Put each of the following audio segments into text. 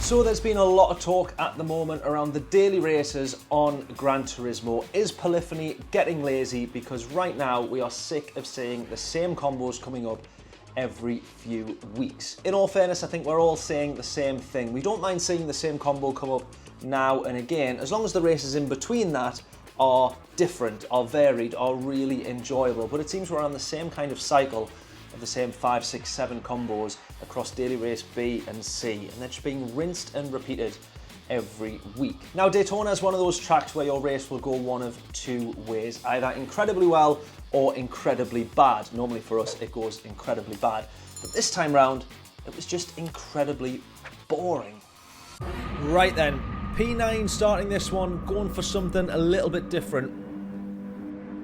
So there's been a lot of talk at the moment around the daily races on Gran Turismo. Is Polyphony getting lazy? Because right now we are sick of seeing the same combos coming up every few weeks. In all fairness, I think we're all saying the same thing. We don't mind seeing the same combo come up now and again, as long as the races in between that are different, are varied, are really enjoyable. But it seems we're on the same kind of cycle of the same 5, 6, 7 combos across daily race B and C, and they're just being rinsed and repeated every week. Now, Daytona is one of those tracks where your race will go one of two ways, either incredibly well or incredibly bad. Normally for us, it goes incredibly bad. But this time round, it was just incredibly boring. Right then, P9 starting this one, going for something a little bit different.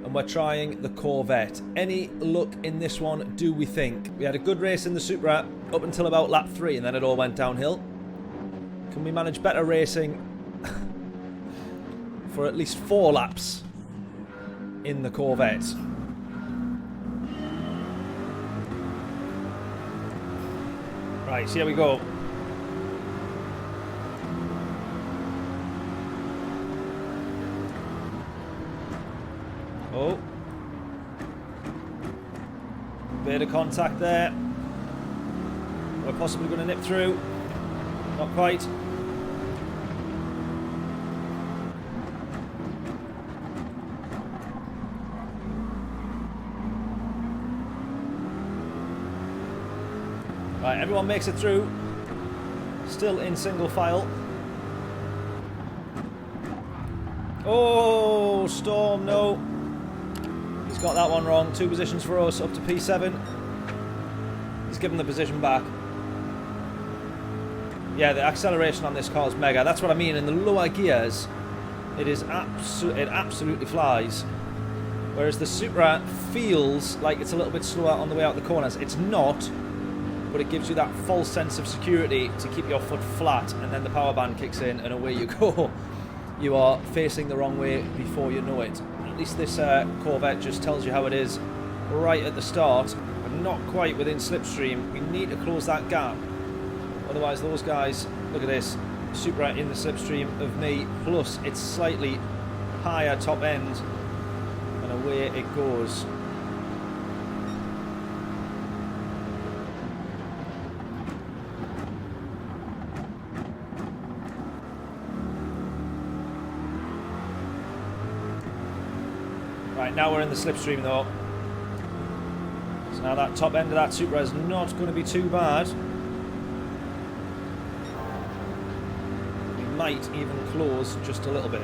And we're trying the Corvette. Any luck in this one, do we think? We had a good race in the Supra up until about lap 3, and then it all went downhill. Can we manage better racing for at least 4 laps in the Corvette? Right, so here we go. Oh. Bit of contact there. We're possibly going to nip through. Not quite. Right, everyone makes it through. Still in single file. Oh, Storm, no. He's got that one wrong. 2 positions for us, up to P7. He's given the position back. Yeah, the acceleration on this car is mega. That's what I mean. In the lower gears, it absolutely flies. Whereas the Supra feels like it's a little bit slower on the way out the corners. It's not, but it gives you that false sense of security to keep your foot flat, and then the power band kicks in and away you go. You are facing the wrong way before you know it. At least this Corvette just tells you how it is right at the start. We're not quite within slipstream. We need to close that gap. Otherwise those guys, look at this, Supra in the slipstream of me, plus it's slightly higher top end, and away it goes. Right, now we're in the slipstream though. So now that top end of that Supra is not going to be too bad. We might even close just a little bit.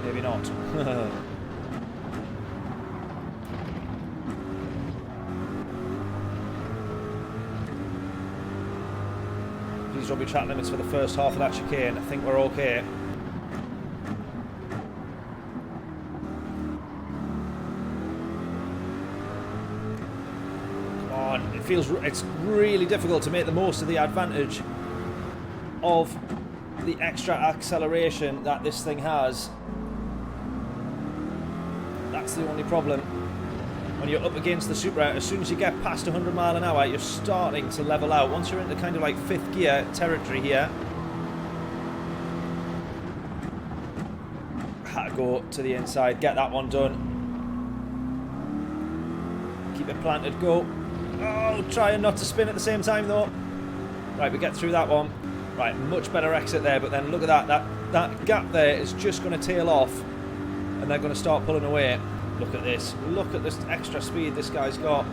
Maybe not. Please drop your track limits for the first half of that chicane. I think we're okay. It's really difficult to make the most of the advantage of the extra acceleration that this thing has. That's the only problem. When you're up against the Supra, as soon as you get past 100 miles an hour, you're starting to level out. Once you're into kind of like 5th gear territory here, had to go to the inside, get that one done. Keep it planted, go. Oh, trying not to spin at the same time though. Right, we get through that one. Right, much better exit there, but then look at that gap there is just going to tail off, and they're going to start pulling away. Look at this. Look at this extra speed this guy's got.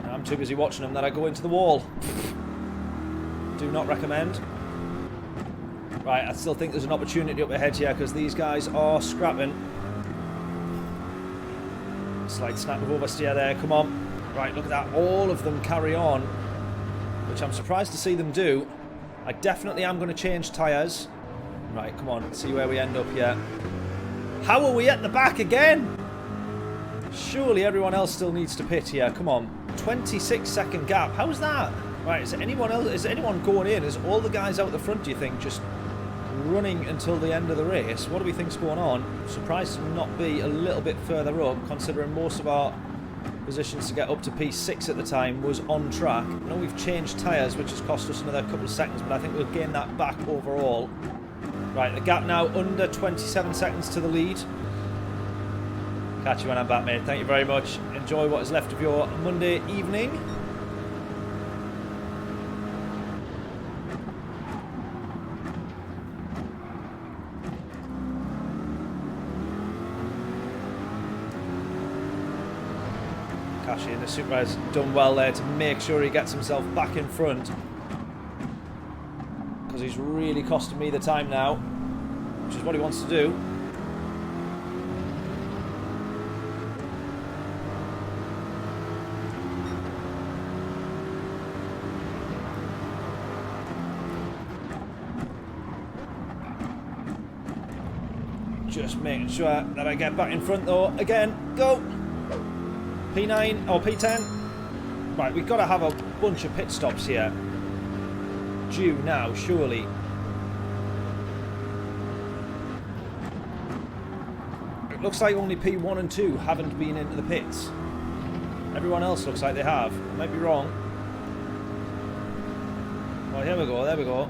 I'm too busy watching him that I go into the wall. Do not recommend. Right, I still think there's an opportunity up ahead here because these guys are scrapping. Slight snap of oversteer there, come on. Right, look at that, all of them carry on, which I'm surprised to see them do. I definitely am going to change tyres. Right, come on, let's see where we end up here. How are we at the back again? Surely everyone else still needs to pit here, come on. 26-second gap, how's that? Right, is anyone else? Is anyone going in? Is all the guys out the front, do you think, just running until the end of the race? What do we think's going on? I'm surprised to not be a little bit further up, considering most of our positions to get up to P6 at the time was on track. I know we've changed tyres, which has cost us another couple of seconds, but I think we'll gain that back overall. Right, the gap now under 27 seconds to the lead. Catch you when I'm back, mate. Thank you very much. Enjoy what is left of your Monday evening. Kashi and the Super has done well there to make sure he gets himself back in front, because he's really costing me the time now, which is what he wants to do. Just making sure that I get back in front though. Again, go! P9 or P10. Right, we've got to have a bunch of pit stops here. Due now, surely. It looks like only P1 and 2 haven't been into the pits. Everyone else looks like they have. I might be wrong. Oh, here we go, there we go.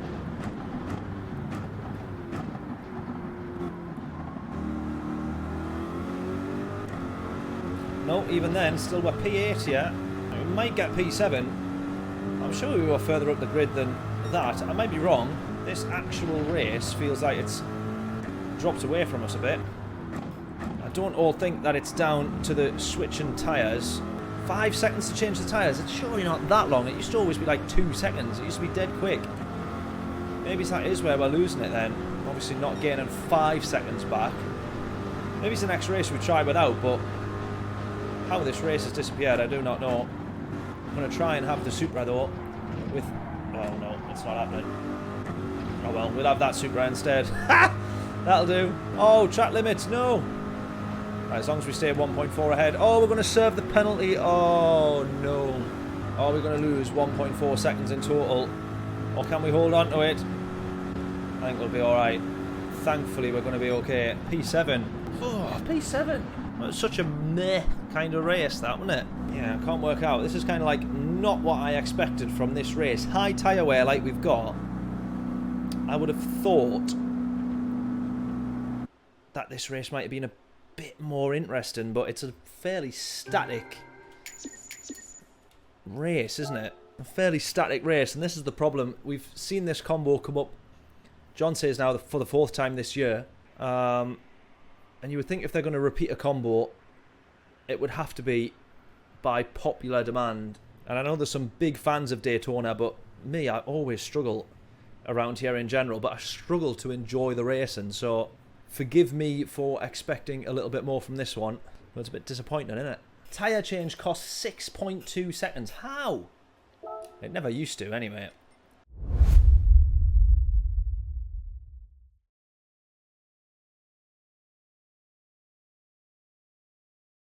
No, even then, still we're P8 here. We might get P7. I'm sure we were further up the grid than that. I might be wrong. This actual race feels like it's dropped away from us a bit. I don't all think that it's down to the switching tyres. 5 seconds to change the tyres. It's surely not that long. It used to always be like 2 seconds. It used to be dead quick. Maybe that is where we're losing it then. Obviously not gaining 5 seconds back. Maybe it's the next race we try without, but how this race has disappeared, I do not know. I'm going to try and have the Supra though with... Oh no, it's not happening. Oh well, we'll have that Supra instead. Ha! That'll do. Oh, track limits, no! Right, as long as we stay 1.4 ahead. Oh, we're going to serve the penalty. Oh no. Oh, we're going to lose 1.4 seconds in total. Or can we hold on to it? I think we'll be alright. Thankfully, we're going to be okay. P7. Oh, P7. Well, it's such a meh kind of race, that, wasn't it? Yeah, I can't work out. This is kind of like not what I expected from this race. High tyre wear like we've got. I would have thought that this race might have been a bit more interesting, but it's a fairly static race, isn't it? A fairly static race, and this is the problem. We've seen this combo come up, John says now, for the 4th time this year. And you would think if they're going to repeat a combo, it would have to be by popular demand. And I know there's some big fans of Daytona, but me, I always struggle around here in general, but I struggle to enjoy the racing. So forgive me for expecting a little bit more from this one, but it's a bit disappointing, isn't it? Tyre change costs 6.2 seconds. How? It never used to, anyway.